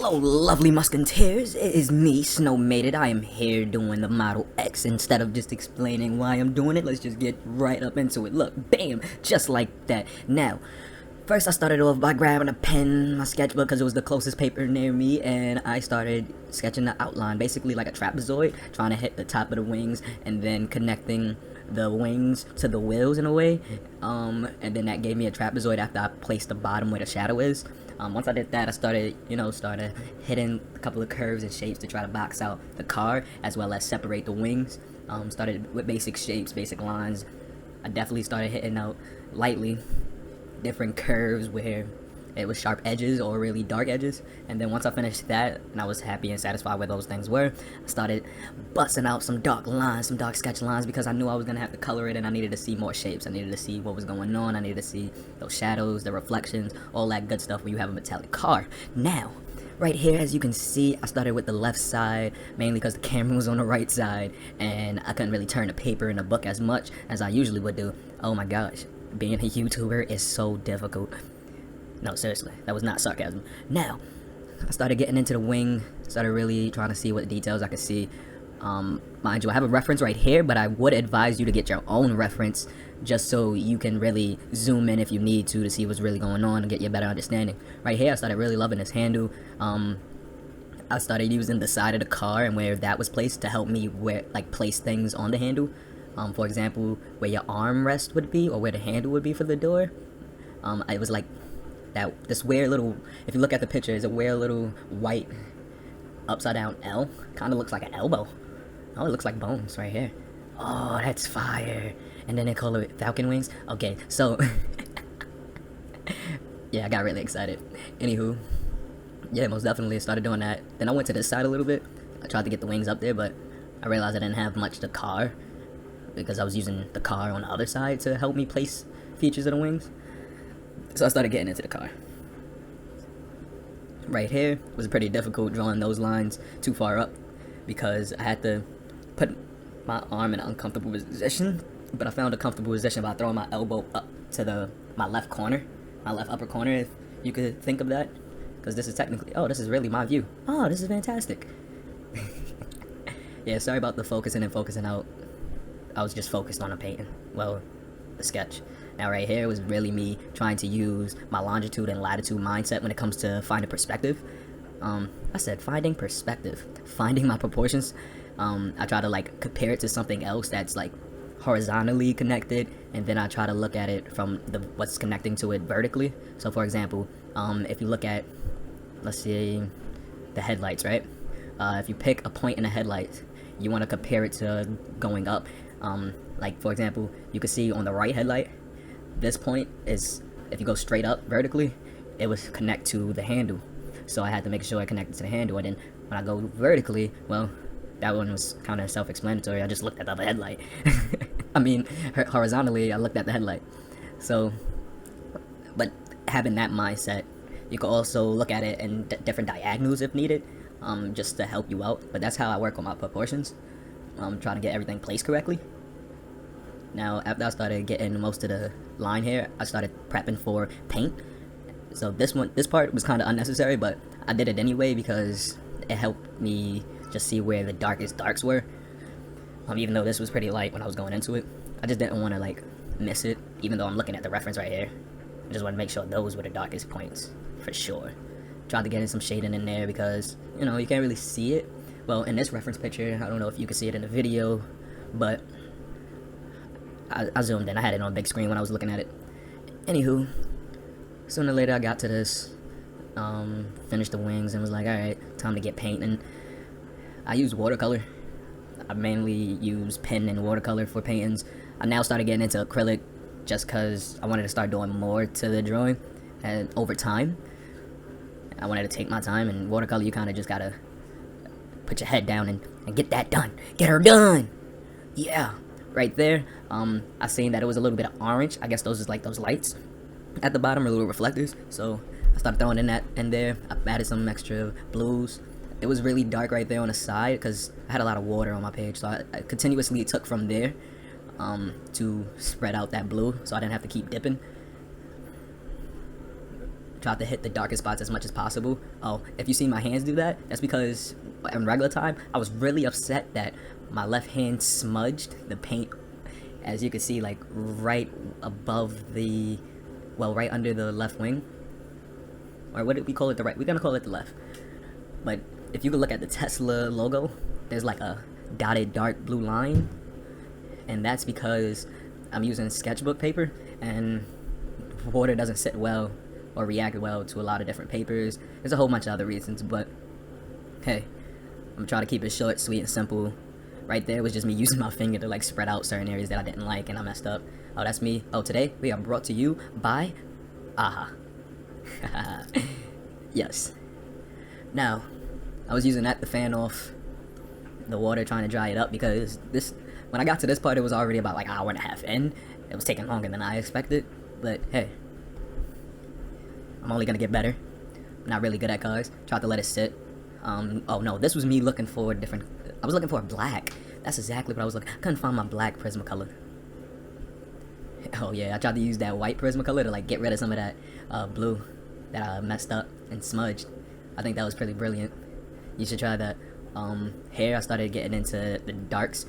Hello, lovely musketeers. It is me, Snow Mated. I am here doing the Model X. Instead of just explaining why I'm doing it, let's just get right up into it. Look, bam, just like that. Now, first I started off by grabbing a pen, my sketchbook, because it was the closest paper near me, and I started sketching the outline, basically like a trapezoid, trying to hit the top of the wings, and then connecting the wings to the wheels in a way, and then that gave me a trapezoid after I placed the bottom where the shadow is. Once I did that, I started hitting a couple of curves and shapes to try to box out the car, as well as separate the wings. Started with basic shapes, basic lines. I definitely started hitting out lightly different curves where it was sharp edges or really dark edges, and then once I finished that and I was happy and satisfied where those things were, I started busting out some dark lines, some dark sketch lines, because I knew I was gonna have to color it and I needed to see more shapes. I needed to see what was going on. I needed to see those shadows, the reflections, all that good stuff when you have a metallic car. Now, right here, as you can see, I started with the left side, mainly because the camera was on the right side, and I couldn't really turn the paper in the book as much as I usually would do. Oh my gosh, being a YouTuber is so difficult. No, seriously, that was not sarcasm. Now, I started getting into the wing, started really trying to see what details I could see. Mind you, I have a reference right here, but I would advise you to get your own reference just so you can really zoom in if you need to see what's really going on and get you a better understanding. Right here, I started really loving this handle. I started using the side of the car and where that was placed to help me place things on the handle. For example, where your armrest would be or where the handle would be for the door. It was like this weird little, if you look at the picture, it's a weird little white upside down L. Kind of looks like an elbow. Oh, it looks like bones right here. Oh, that's fire. And then they call it falcon wings. Okay, so yeah, I got really excited. Anywho, yeah, most definitely started doing that. Then I went to this side a little bit. I tried to get the wings up there, but I realized I didn't have much the car because I was using the car on the other side to help me place features of the wings. So I started getting into the car. Right here was pretty difficult drawing those lines too far up because I had to put my arm in an uncomfortable position, but I found a comfortable position by throwing my elbow up to my left corner, my left upper corner, if you could think of that, because this is technically, oh, this is really my view. Oh, this is fantastic. Yeah, sorry about the focusing and focusing out. I was just focused on the painting, well, the sketch. Now right here was really me trying to use my longitude and latitude mindset when it comes to finding perspective. I said finding perspective, finding my proportions. I try to compare it to something else that's horizontally connected, and then I try to look at it from what's connecting to it vertically. So for example, if you look at, let's see, the headlights, right? If you pick a point in the headlights, you want to compare it to going up. Like for example, you can see on the right headlight, this point is, if you go straight up vertically, it would connect to the handle. So I had to make sure I connected to the handle, and then when I go vertically, well, that one was kind of self-explanatory. I just looked at the other headlight. I mean, horizontally, I looked at the headlight. So, but having that mindset, you can also look at it in different diagonals if needed, just to help you out. But that's how I work on my proportions. Trying to get everything placed correctly. Now, after I started getting most of the line here, I started prepping for paint. So this part was kind of unnecessary, but I did it anyway because it helped me just see where the darkest darks were. Even though this was pretty light when I was going into it, I just didn't want to miss it. Even though I'm looking at the reference right here, I just want to make sure those were the darkest points for sure. Tried to get in some shading in there because you can't really see it. Well, in this reference picture, I don't know if you can see it in the video, but I zoomed in. I had it on big screen when I was looking at it. Anywho, sooner or later I got to this, finished the wings, and was like, alright, time to get painting. I use watercolor. I mainly use pen and watercolor for paintings. I now started getting into acrylic just because I wanted to start doing more to the drawing, and over time, I wanted to take my time, and watercolor, you kind of just gotta put your head down and get that done. Get her done! Yeah! Right there, I seen that it was a little bit of orange. I guess those is those lights at the bottom are little reflectors. So I started throwing in there. I added some extra blues. It was really dark right there on the side because I had a lot of water on my page. So I continuously took from there to spread out that blue so I didn't have to keep dipping. tried to hit the darkest spots as much as possible. Oh, if you see my hands do that, that's because in regular time, I was really upset that my left hand smudged the paint, as you can see, like right above the, well, right under the left wing. Or what did we call it? The right. We're gonna call it the left. But if you could look at the Tesla logo, there's like a dotted dark blue line, and that's because I'm using sketchbook paper, and water doesn't sit well or react well to a lot of different papers. There's a whole bunch of other reasons, but hey, I'm gonna try to keep it short, sweet, and simple. Right there was just me using my finger to like spread out certain areas that I didn't like, and I messed up. Oh, that's me. Oh, today we are brought to you by AHA. Yes. Now, I was using that to fan off the water, trying to dry it up, because when I got to this part, it was already about like an hour and a half in. It was taking longer than I expected, but hey, I'm only gonna get better. I'm not really good at cars. Tried to let it sit. Oh no, this was me looking for different. I was looking for a black. That's exactly what I was looking. I couldn't find my black Prismacolor. Oh yeah, I tried to use that white Prismacolor to like get rid of some of that blue that I messed up and smudged. I think that was pretty brilliant. You should try that. Hair, I started getting into the darks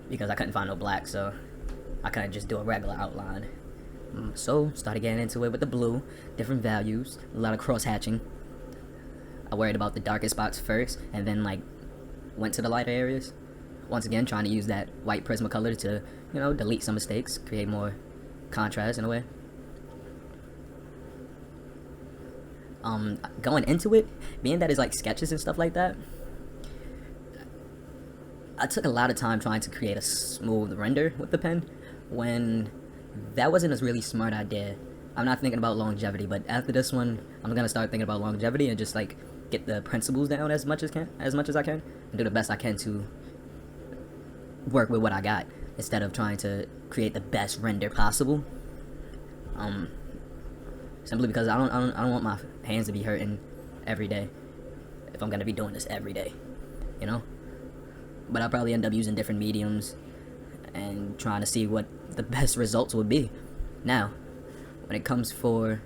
because I couldn't find no black, so I couldn't just do a regular outline. So started getting into it with the blue, different values, a lot of cross hatching. I worried about the darkest spots first, and then like went to the lighter areas. Once again, trying to use that white Prismacolor to, you know, delete some mistakes, create more contrast in a way. Going into it, being that it's like sketches and stuff like that, I took a lot of time trying to create a smooth render with the pen, when that wasn't a really smart idea. I'm not thinking about longevity, but after this one, I'm gonna start thinking about longevity and just like get the principles down as much as I can, and do the best I can to work with what I got, instead of trying to create the best render possible. Simply because I don't want my hands to be hurting every day if I'm gonna be doing this every day, you know. But I'll probably end up using different mediums and trying to see what the best results would be. Now, when it comes for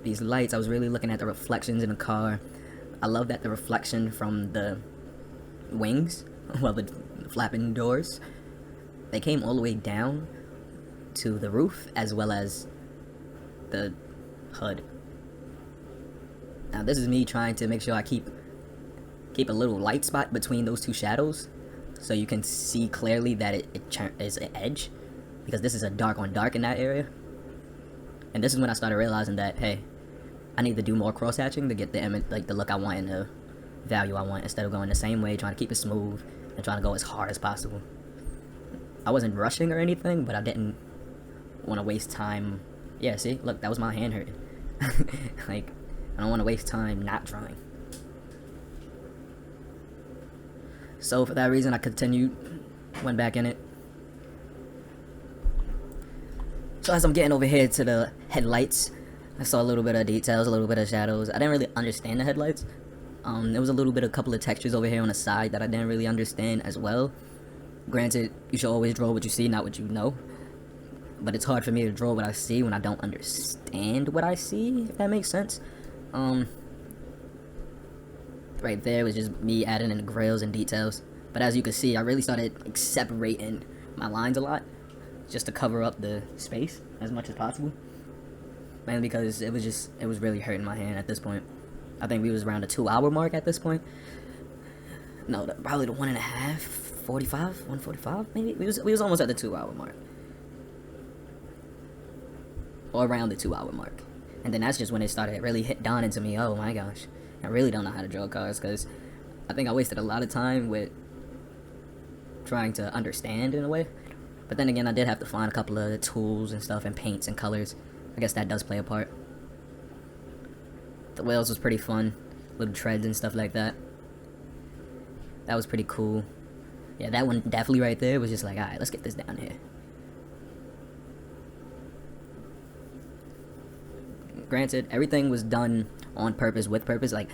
these lights, I was really looking at the reflections in the car. I love that the reflection from the wings, well, the flapping doors, they came all the way down to the roof as well as the hood. Now this is me trying to make sure I keep a little light spot between those two shadows, so you can see clearly that it is an edge, because this is a dark on dark in that area. And this is when I started realizing that, hey, I need to do more cross hatching to get the image, like the look I want and the value I want, instead of going the same way, trying to keep it smooth and trying to go as hard as possible. I wasn't rushing or anything, but I didn't want to waste time. Yeah, see, look, that was my hand hurting. Like, I don't want to waste time not drawing. So for that reason, I continued, went back in it. So as I'm getting over here to the headlights, I saw a little bit of details, a little bit of shadows. I didn't really understand the headlights. There was a couple of textures over here on the side that I didn't really understand as well. Granted, you should always draw what you see, not what you know. But it's hard for me to draw what I see when I don't understand what I see, if that makes sense. Right there was just me adding in the grails and details. But as you can see, I really started like separating my lines a lot, just to cover up the space as much as possible. Mainly because it was really hurting my hand at this point. I think we was around the 2-hour mark at this point. No, probably the 1.5, 45, 145 maybe. We was almost at the 2-hour mark, or around the 2-hour mark. And then that's just when it started really dawning to me, oh my gosh, I really don't know how to draw cars, because I think I wasted a lot of time with trying to understand in a way. But then again, I did have to find a couple of tools and stuff, and paints and colors. I guess that does play a part. The whales was pretty fun, little treads and stuff like that. That was pretty cool. Yeah, that one definitely right there was just like, alright, let's get this down here. Granted, everything was done on purpose, with purpose. Like,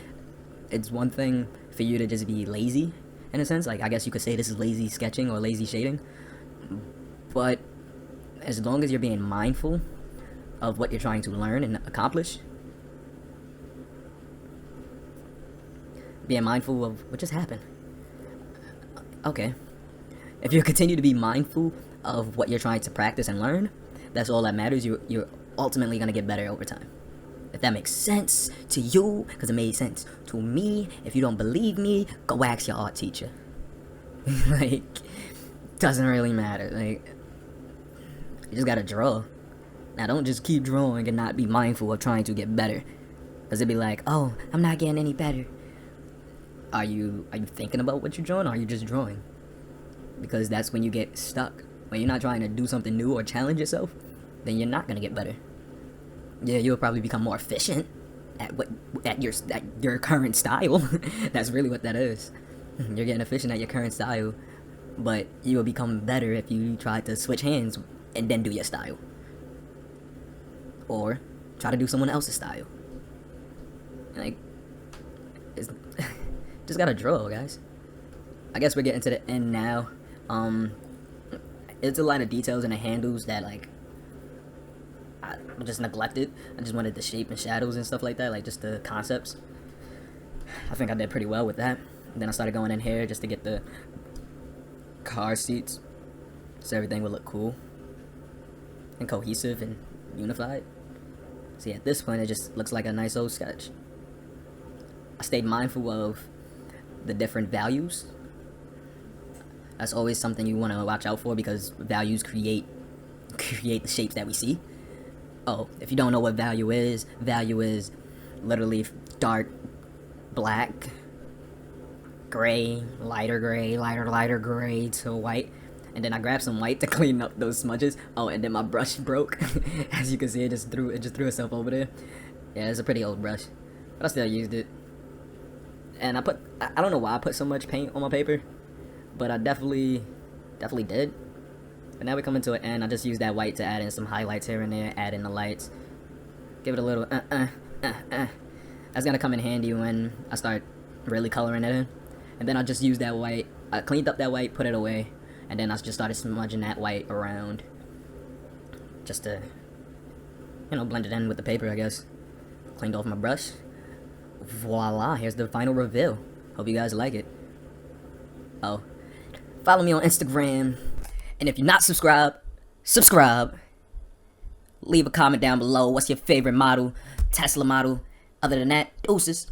it's one thing for you to just be lazy, in a sense. Like, I guess you could say this is lazy sketching or lazy shading. But as long as you're being mindful of what you're trying to learn and accomplish, being mindful of what just happened. Okay. If you continue to be mindful of what you're trying to practice and learn, that's all that matters. You're ultimately going to get better over time. If that makes sense to you, because it made sense to me. If you don't believe me, go ask your art teacher. Like, doesn't really matter. Like, you just gotta draw. Now, don't just keep drawing and not be mindful of trying to get better. Because it'd be like, oh, I'm not getting any better. Are you thinking about what you're drawing, or are you just drawing? Because that's when you get stuck. When you're not trying to do something new or challenge yourself, then you're not gonna get better. Yeah, you'll probably become more efficient at your current style. That's really what that is. You're getting efficient at your current style, but you will become better if you try to switch hands and then do your style, or try to do someone else's style. Like, it's just gotta draw, guys. I guess we're getting to the end now. It's a lot of details in the handles that, like, I just neglected. I just wanted the shape and shadows and stuff like that, like just the concepts. I think I did pretty well with that. And then I started going in here just to get the car seats, so everything would look cool and cohesive and unified. See, at this point, it just looks like a nice old sketch. I stayed mindful of the different values. That's always something you want to watch out for, because values create the shapes that we see. Oh, if you don't know what value is literally dark black, gray, lighter gray to white. And then I grabbed some white to clean up those smudges. Oh, and then my brush broke. As you can see, it just threw itself over there. Yeah, it's a pretty old brush, but I still used it. And I don't know why I put so much paint on my paper, but I definitely did. But now we come into an end. I just used that white to add in some highlights here and there, add in the lights, give it a little That's gonna come in handy when I start really coloring it in. And then I'll just use that white. I cleaned up that white, put it away, and then I just started smudging that white around, just to, blend it in with the paper, I guess. Cleaned off my brush. Voila, here's the final reveal. Hope you guys like it. Oh, follow me on Instagram. And if you're not subscribed, subscribe. Leave a comment down below. What's your favorite model? Tesla model. Other than that, deuces.